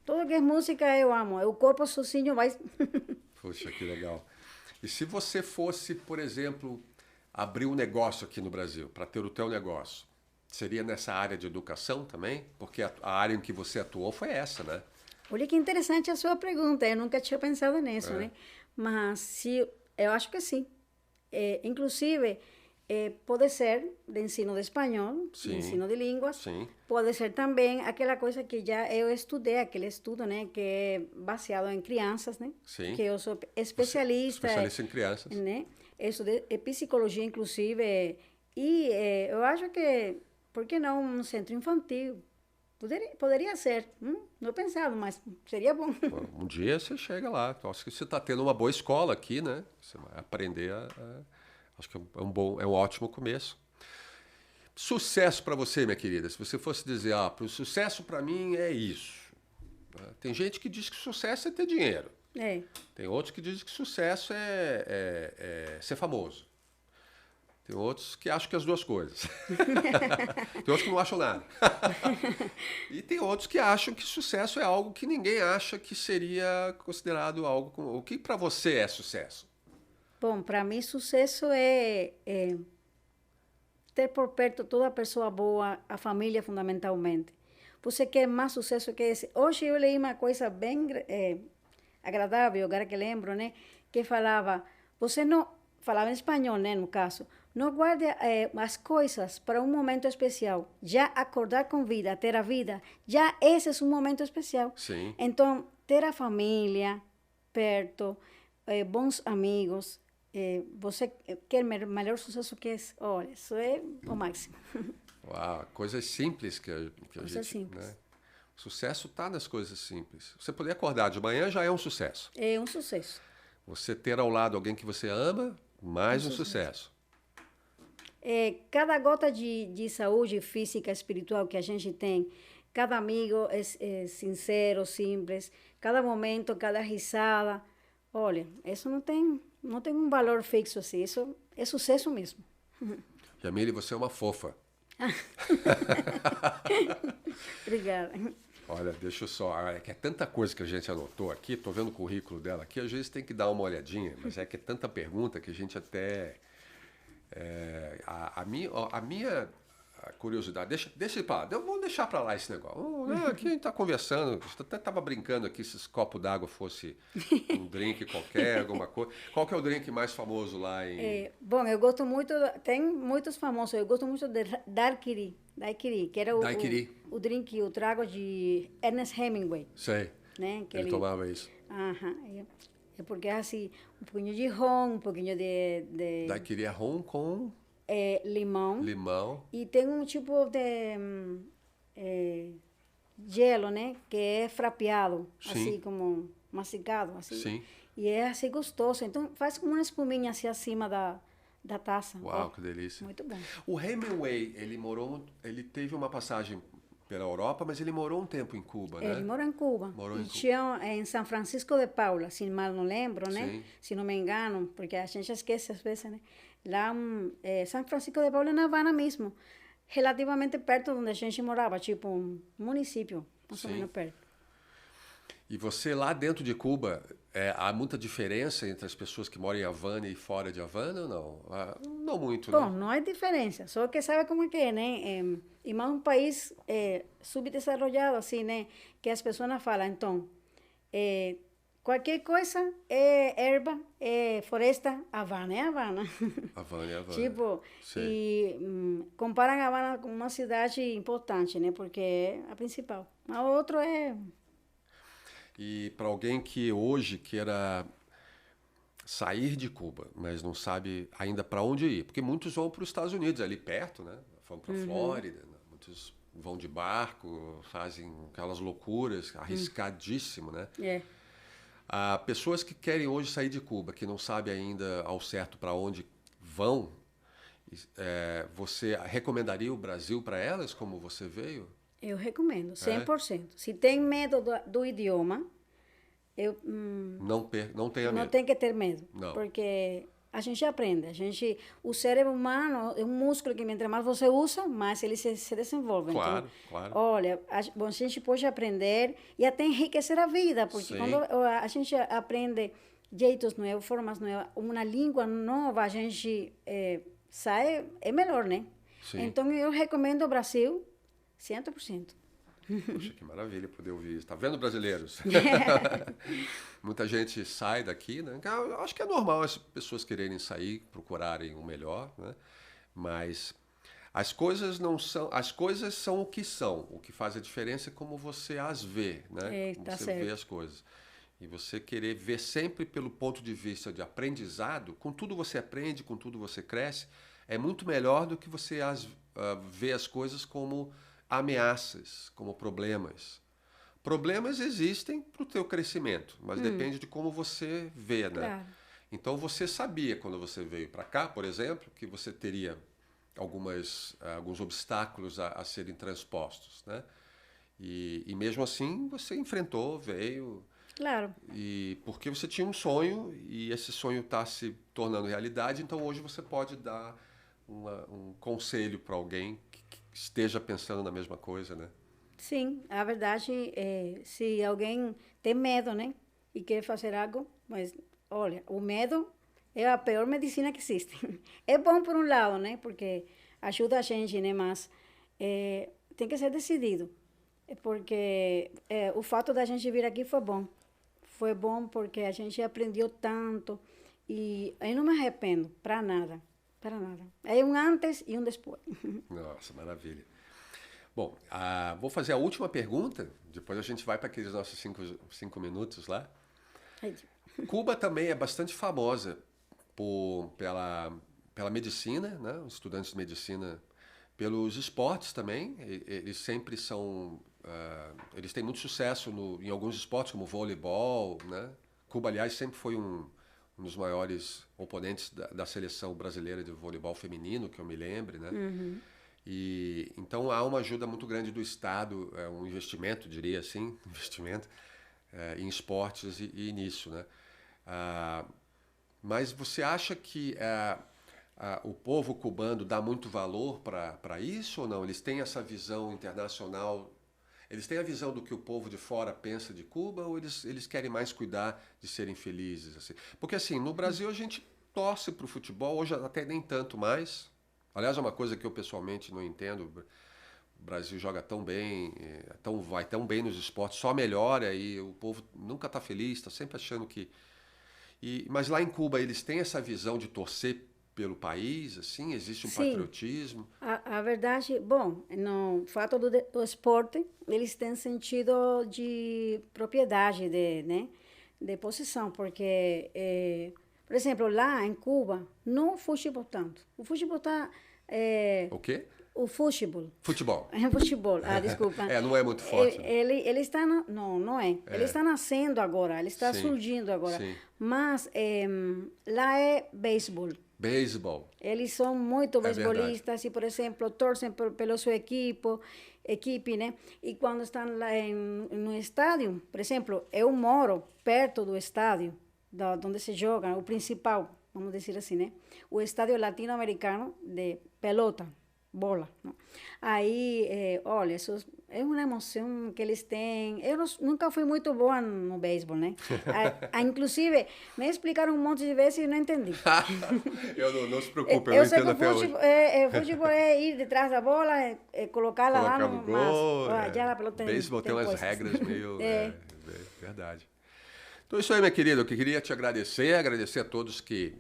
tudo que é música eu amo. O corpo sozinho vai... Puxa, que legal. E se você fosse, por exemplo, abrir um negócio aqui no Brasil, para ter o teu negócio, seria nessa área de educação também? Porque a área em que você atuou foi essa, né? Olha que interessante a sua pergunta. Eu nunca tinha pensado nisso, né? Mas se, eu acho que sim. Inclusive, pode ser de ensino de espanhol, Sim, de ensino de línguas. sim. Pode ser também aquela coisa que já eu estudei, aquele estudo, né? Que é baseado em crianças, né? Sim. Que eu sou especialista. Especialista em crianças. Né? Eu estudei psicologia, inclusive. E eu acho que, por que não um centro infantil? Poderia ser. Não pensado, mas seria bom. Um dia você chega lá. Acho que você está tendo uma boa escola aqui, né? Você vai aprender acho que é um ótimo começo. Sucesso para você, minha querida. Se você fosse dizer, o sucesso para mim é isso. Tem gente que diz que sucesso é ter dinheiro. Tem outros que dizem que sucesso é ser famoso. Tem outros que acham que as 2 coisas. Tem outros que não acham nada. E tem outros que acham que sucesso é algo que ninguém acha que seria considerado algo... O que para você é sucesso? Bom, para mim sucesso é ter por perto toda pessoa boa, a família fundamentalmente. Você quer mais sucesso que esse? Hoje eu li uma coisa bem agradável, agora que lembro, né? Que falava, você não... Falava em espanhol, né, no caso. Não guarde as coisas para um momento especial. Já acordar com vida, ter a vida, já esse é um momento especial. Sim. Então, ter a família perto, bons amigos, você quer maior sucesso que esse? Olha, isso é o máximo. Uau, coisas simples que a Coisas gente... simples. Né? O sucesso está nas coisas simples. Você poder acordar de manhã já é um sucesso. É um sucesso. Você ter ao lado alguém que você ama, mais um sucesso. Cada gota de saúde física, espiritual que a gente tem, cada amigo é sincero, simples, cada momento, cada risada. Olha, isso não tem um valor fixo assim, isso é sucesso mesmo. Jamile, você é uma fofa. Obrigada. Olha, deixa eu só... É que é tanta coisa que a gente anotou aqui, tô vendo o currículo dela aqui, às vezes tem que dar uma olhadinha, mas é que é tanta pergunta que a gente até... A minha curiosidade... Deixa pra lá, vamos deixar pra lá esse negócio. Aqui a gente tá conversando, até tava brincando aqui se esse copo d'água fosse um drink qualquer, alguma coisa. Qual que é o drink mais famoso lá em... Bom, eu gosto muito, tem muitos famosos, eu gosto muito de Daiquiri, que era o drink, o trago de Ernest Hemingway. Sei, Né? Que ele tomava isso. É porque é assim, um pouquinho de rum, um pouquinho de Daiquiri é rum com... limão. Limão. E tem um tipo de gelo, né? Que é frapeado, Sim. assim como mastigado, assim. Sim. E é assim gostoso. Então faz como uma espuminha assim acima da taça. Uau, que delícia. Muito bom. O Hemingway, ele teve uma passagem pela Europa, mas ele morou um tempo em Cuba, né? Ele mora em Cuba. Morou em Tinha em São Francisco de Paula, se mal não lembro, né? Sim. Se não me engano, porque a gente esquece às vezes, né? Lá, São Francisco de Paula, na Havana mesmo, relativamente perto de onde a gente morava, tipo um município, mais ou menos perto. E você lá dentro de Cuba, há muita diferença entre as pessoas que moram em Havana e fora de Havana ou não? Não muito, Bom, né? não há diferença, só que sabe como é que é, né? E mais um país subdesenvolvido, assim, né? Que as pessoas falam, então, eh, qualquer coisa é erva, é floresta, Havana é Havana. Havana e Havana. Tipo, Sei. comparam Havana com uma cidade importante, né? Porque é a principal. A outra é... E para alguém que hoje queira sair de Cuba, mas não sabe ainda para onde ir, porque muitos vão para os Estados Unidos, ali perto, né? Vão para a Flórida, né? Muitos vão de barco, fazem aquelas loucuras, arriscadíssimo, né? É. Há pessoas que querem hoje sair de Cuba, que não sabem ainda ao certo para onde vão, você recomendaria o Brasil para elas, como você veio? Eu recomendo, É? 100%. Se tem medo do idioma, eu Não tenha não medo. tem que ter medo, Não. porque a gente aprende. O cérebro humano é um músculo que, entre mais você usa, mais ele se desenvolve. Claro, Então, claro. olha, a gente pode aprender e até enriquecer a vida, porque Sim. quando a gente aprende jeitos novos, formas novas, uma língua nova, a gente sai, é melhor, né? Sim. Então, eu recomendo o Brasil 100%. Poxa, que maravilha poder ouvir isso. Tá vendo, brasileiros? Muita gente sai daqui, né? Eu acho que é normal as pessoas quererem sair, procurarem o melhor, né? Mas as coisas não são, as coisas são o que são. O que faz a diferença é como você as vê, né? É, Como tá você certo. vê as coisas. E você querer ver sempre pelo ponto de vista de aprendizado, com tudo você aprende, com tudo você cresce, é muito melhor do que você ver as coisas como ameaças, como problemas. Problemas existem para o teu crescimento, mas depende de como você vê, né? Claro. Então você sabia quando você veio para cá, por exemplo, que você teria alguns obstáculos a serem transpostos, né? E mesmo assim você enfrentou, veio, Claro. e porque você tinha um sonho e esse sonho está se tornando realidade, então hoje você pode dar um conselho para alguém que esteja pensando na mesma coisa, né? Sim, a verdade é, se alguém tem medo, né, e quer fazer algo, mas olha, o medo é a pior medicina que existe. É bom por um lado, né, porque ajuda a gente, né, mas tem que ser decidido, porque o fato da gente vir aqui foi bom. Foi bom porque a gente aprendeu tanto e eu não me arrependo para nada, para nada. É um antes e um depois. Nossa, maravilha. Bom, vou fazer a última pergunta, depois a gente vai para aqueles nossos cinco minutos lá. Cuba também é bastante famosa pela medicina, né? Os estudantes de medicina, pelos esportes também. Eles sempre são... eles têm muito sucesso em alguns esportes, como voleibol, né? Cuba, aliás, sempre foi um dos maiores oponentes da seleção brasileira de voleibol feminino, que eu me lembre, né? E então há uma ajuda muito grande do Estado, um investimento, diria assim, investimento em esportes e nisso, né? Mas você acha que o povo cubano dá muito valor para isso ou não? Eles têm essa visão internacional? Eles têm a visão do que o povo de fora pensa de Cuba ou eles querem mais cuidar de serem felizes? Assim? Porque assim, no Brasil a gente torce para o futebol, hoje até nem tanto mais. Aliás, é uma coisa que eu pessoalmente não entendo. O Brasil joga tão bem, vai tão bem nos esportes, só melhora e o povo nunca está feliz, está sempre achando que... mas lá em Cuba eles têm essa visão de torcer pelo país, assim? Existe um Sim. patriotismo? A verdade, bom, no fato do esporte, eles têm sentido de propriedade, né, de posição, porque, por exemplo, lá em Cuba, não o futebol tanto. O futebol está... O quê? O futebol. Futebol. É futebol, desculpa. Não é muito forte. Né? Ele está... não é. Ele está nascendo agora, ele está Sim, surgindo agora. sim. Mas lá é beisebol. Beisebol. Eles são muito verdade. beisbolistas e, por exemplo, torcem pelo seu equipe, né? E quando estão lá no estádio, por exemplo, eu moro perto do estádio, onde se joga, o principal, vamos dizer assim, né? O estádio latino-americano de pelota. bola, não? Aí, olha, isso é uma emoção que eles têm. Eu nunca fui muito boa no beisebol, né? Inclusive, me explicaram um monte de vezes e não entendi. Não se preocupe, eu Eu sei entendo que até hoje. o futebol é ir detrás da bola, colocá-la lá Colocar no no mas gol. já a pelota Beisebol tem umas puestas. regras meio. É. Verdade. Então é isso aí, minha querida. Eu queria te agradecer a todos que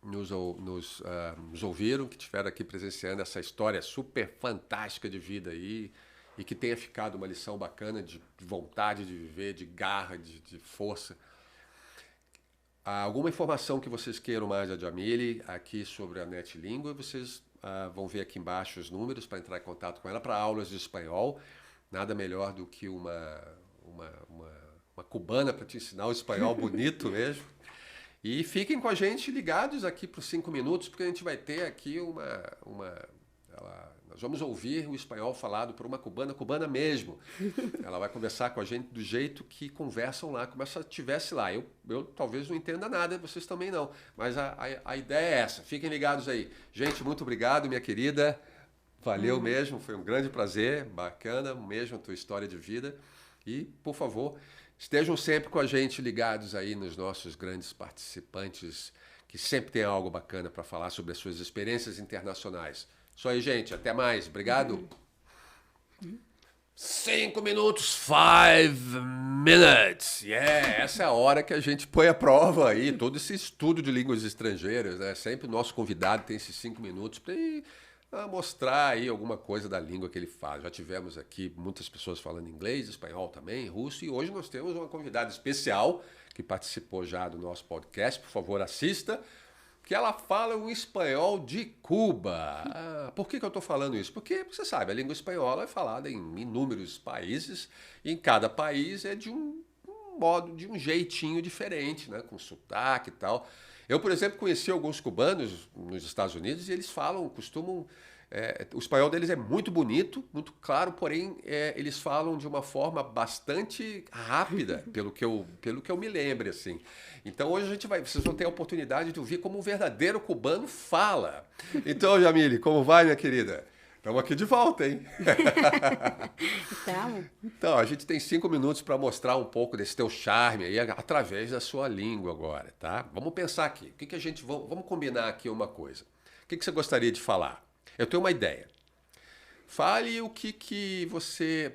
nos ouviram, que estiveram aqui presenciando essa história super fantástica de vida aí e que tenha ficado uma lição bacana de vontade de viver, de garra, de força. Alguma informação que vocês queiram mais da Jamile aqui sobre a NetLíngua, vocês vão ver aqui embaixo os números para entrar em contato com ela para aulas de espanhol. Nada melhor do que uma cubana para te ensinar o espanhol bonito mesmo. E fiquem com a gente ligados aqui por 5 minutos, porque a gente vai ter aqui nós vamos ouvir o espanhol falado por uma cubana mesmo. Ela vai conversar com a gente do jeito que conversam lá, como se ela estivesse lá. Eu talvez não entenda nada, vocês também não. Mas a ideia é essa. Fiquem ligados aí. Gente, muito obrigado, minha querida. Valeu mesmo, foi um grande prazer. Bacana mesmo a tua história de vida. E, por favor, estejam sempre com a gente ligados aí nos nossos grandes participantes, que sempre tem algo bacana para falar sobre as suas experiências internacionais. Isso aí, gente. Até mais. Obrigado. 5 minutos, 5 minutes. Essa é a hora que a gente põe à prova aí todo esse estudo de línguas estrangeiras, né? Sempre o nosso convidado tem esses 5 minutos para mostrar aí alguma coisa da língua que ele fala. Já tivemos aqui muitas pessoas falando inglês, espanhol também, russo, e hoje nós temos uma convidada especial que participou já do nosso podcast. Por favor, assista, que ela fala um espanhol de Cuba. Por que eu estou falando isso? Porque, você sabe, a língua espanhola é falada em inúmeros países, e em cada país é de um modo, de um jeitinho diferente, né? Com sotaque e tal. Eu, por exemplo, conheci alguns cubanos nos Estados Unidos e eles costumam... o espanhol deles é muito bonito, muito claro, porém eles falam de uma forma bastante rápida, pelo que eu me lembro, assim. Então hoje vocês vão ter a oportunidade de ouvir como um verdadeiro cubano fala. Então, Jamile, como vai, minha querida? Estamos aqui de volta, hein? Estamos. Então, a gente tem 5 minutos para mostrar um pouco desse teu charme aí através da sua língua agora, tá? Vamos pensar aqui. O que a gente vamos combinar aqui uma coisa. O que você gostaria de falar? Eu tenho uma ideia. Fale o que você...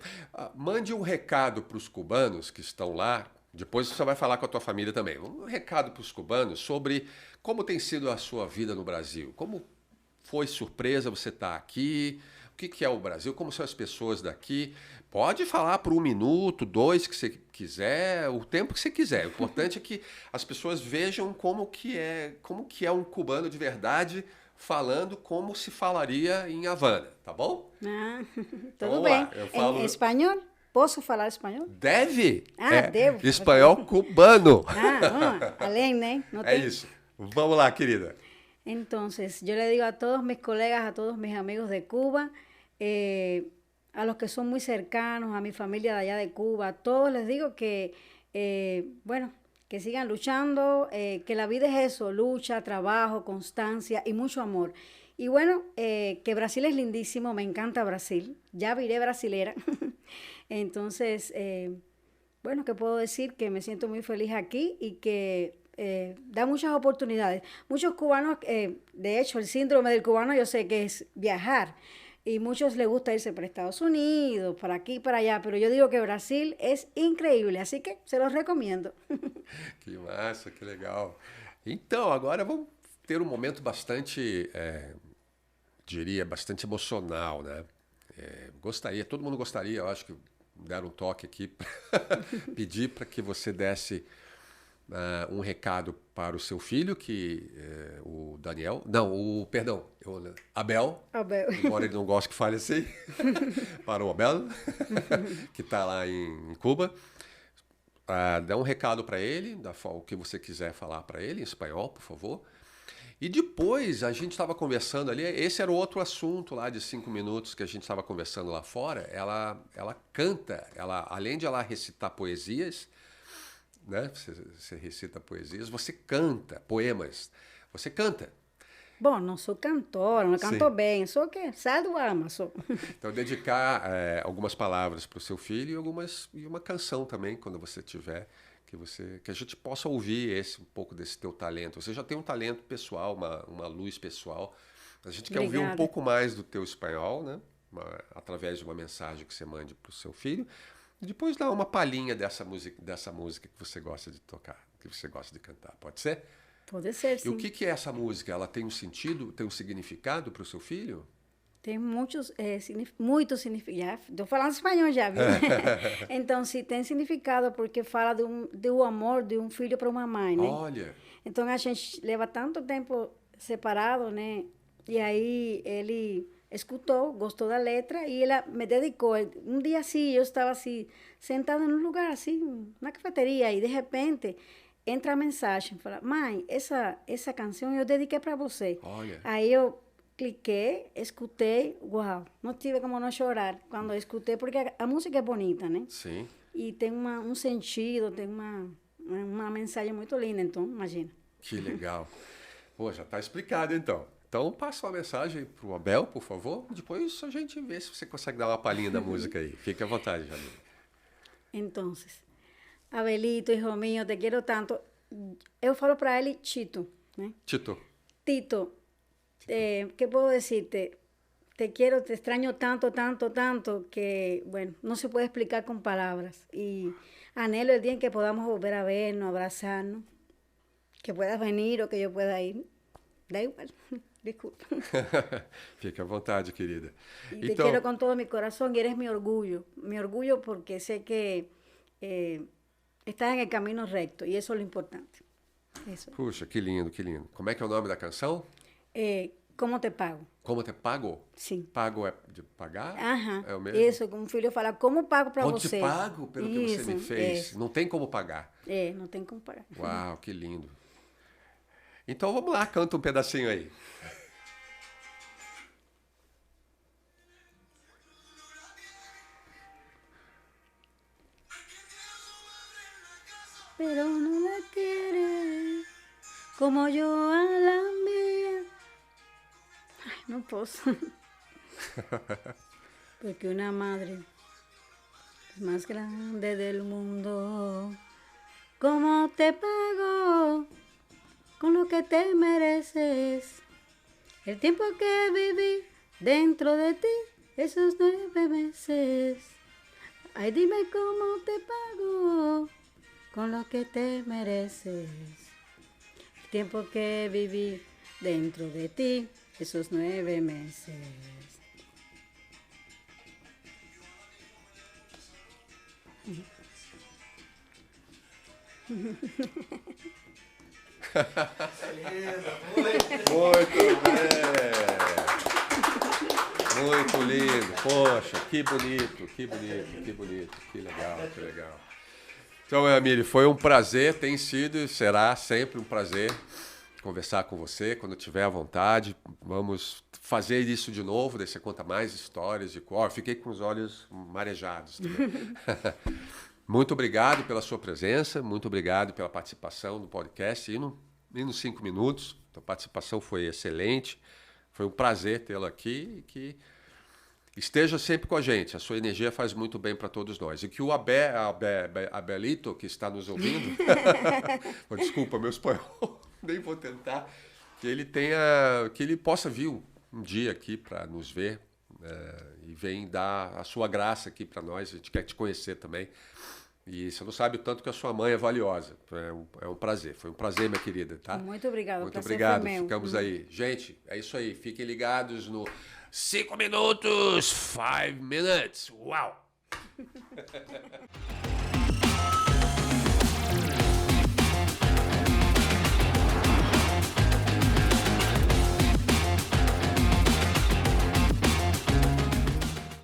mande um recado para os cubanos que estão lá. Depois você vai falar com a tua família também. Um recado para os cubanos sobre como tem sido a sua vida no Brasil. Como foi surpresa você estar aqui? O que é o Brasil? Como são as pessoas daqui? Pode falar por 1 minuto, 2, que você quiser, o tempo que você quiser. O importante é que as pessoas vejam como que é um cubano de verdade falando como se falaria em Havana, tá bom? Tudo Vamos bem. lá, eu falo... Em espanhol? Posso falar espanhol? Deve? Devo. Espanhol cubano. Além, né? No É isso. Vamos lá, querida. Entonces, yo le digo a todos mis colegas, a todos mis amigos de Cuba, a los que son muy cercanos, a mi familia de allá de Cuba, a todos les digo que, bueno, que sigan luchando, que la vida es eso, lucha, trabajo, constancia y mucho amor. Y bueno, que Brasil es lindísimo, me encanta Brasil, ya viré brasilera. Entonces, bueno, ¿qué puedo decir? Que me siento muy feliz aquí y que da muchas oportunidades. Muchos cubanos, de hecho, el síndrome del cubano yo sé que es viajar. Y muchos les gusta irse para Estados Unidos, para aquí, para allá. Pero yo digo que Brasil es increíble, así que se los recomiendo. Que massa, que legal. Então, agora vamos ter um momento bastante, diria, bastante emocional, né? Todo mundo gostaria, eu acho que deram um toque aqui, pedir para que você desse um recado para o seu filho, o Daniel, Abel, embora ele não goste que fale assim, para o Abel, que está lá em Cuba. Dá um recado para ele, o que você quiser falar para ele, em espanhol, por favor. E depois a gente estava conversando ali, esse era o outro assunto lá de 5 minutos que a gente estava conversando lá fora. Ela canta, além de ela recitar poesias, né? Você recita poesias, você canta poemas, você canta. Bom, não sou cantora, não canto bem, só que sai do alma, só. Então, dedicar algumas palavras para o seu filho e uma canção também, quando você tiver, que a gente possa ouvir um pouco desse teu talento. Você já tem um talento pessoal, uma luz pessoal. A gente quer ouvir um pouco mais do teu espanhol, né? Através de uma mensagem que você mande para o seu filho. E depois dar uma palhinha dessa música que você gosta de tocar, que você gosta de cantar. Pode ser? Pode ser, sim. E o que é essa música? Ela tem um sentido, tem um significado para o seu filho? Tem muitos significados. Estou falando espanhol já, viu? Então, sim, tem significado porque fala do amor de um filho para uma mãe, né? Olha! Então, a gente leva tanto tempo separado, né? E aí, ele escutou, gostou da letra e ela me dedicou. Um dia, assim, eu estava, assim, sentada num lugar, assim, na cafeteria e, de repente, entra a mensagem. Fala, mãe, essa canção eu dediquei para você. Olha! Aí eu cliquei, escutei, uau, não tive como não chorar quando eu escutei, porque a música é bonita, né? Sim. E tem um sentido, tem uma mensagem muito linda, então, imagina. Que legal. Pô, já está explicado, então. Então, passa uma mensagem para o Abel, por favor. Depois a gente vê se você consegue dar uma palhinha da música aí. Fique à vontade, Jamila. Então, Abelito, hijo mío, te quero tanto. Eu falo para ele Tito, né? Tito. Tito, ¿qué puedo decirte? Te quiero, te extraño tanto, tanto, tanto, que, bueno, no se puede explicar con palabras. Y anhelo el día en que podamos volver a vernos, abrazarnos, que puedas venir o que yo pueda ir. Da igual, disculpa. Fique à vontade, querida. Y te quiero con todo mi corazón y eres mi orgullo porque sé que estás en el camino recto y eso es lo importante. Eso. Puxa, que lindo, que lindo. Como é que é o nome da canção? Como te pago? Como te pago? Sim. Pago é de pagar? Aham. É o mesmo? Isso, como o filho fala, como pago para você? Como te pago pelo que você me fez? Não tem como pagar. Não tem como pagar. Uau, que lindo. Então vamos lá, canta um pedacinho aí. Pero no la quiere como yo a la mía. Ay, no posso. Porque una madre es más grande del mundo. ¿Cómo te pago con lo que te mereces? El tiempo que viví dentro de ti, esos 9 meses. Ay, dime cómo te pago con lo que te mereces. El tiempo que viví dentro de ti, esos 9 meses. Muito bem! Muito lindo! Poxa, que bonito, que bonito, que bonito, que legal, que legal. Então, Emílio, foi um prazer, tem sido e será sempre um prazer conversar com você quando tiver à vontade. Vamos fazer isso de novo, daí você conta mais histórias de cor. Fiquei com os olhos marejados também. Muito obrigado pela sua presença, muito obrigado pela participação no podcast e nos 5 minutos. A participação foi excelente, foi um prazer tê-la aqui e que esteja sempre com a gente. A sua energia faz muito bem para todos nós. E que o Abelito, que está nos ouvindo, desculpa, meu espanhol, nem vou tentar, que ele possa vir um dia aqui para nos ver e vem dar a sua graça aqui para nós. A gente quer te conhecer também. E você não sabe o tanto que a sua mãe é valiosa. É um prazer. Foi um prazer, minha querida, tá? Muito obrigada. Muito obrigado. Ficamos aí. Gente, é isso aí. Fiquem ligados no 5 minutos, 5 minutes. Uau!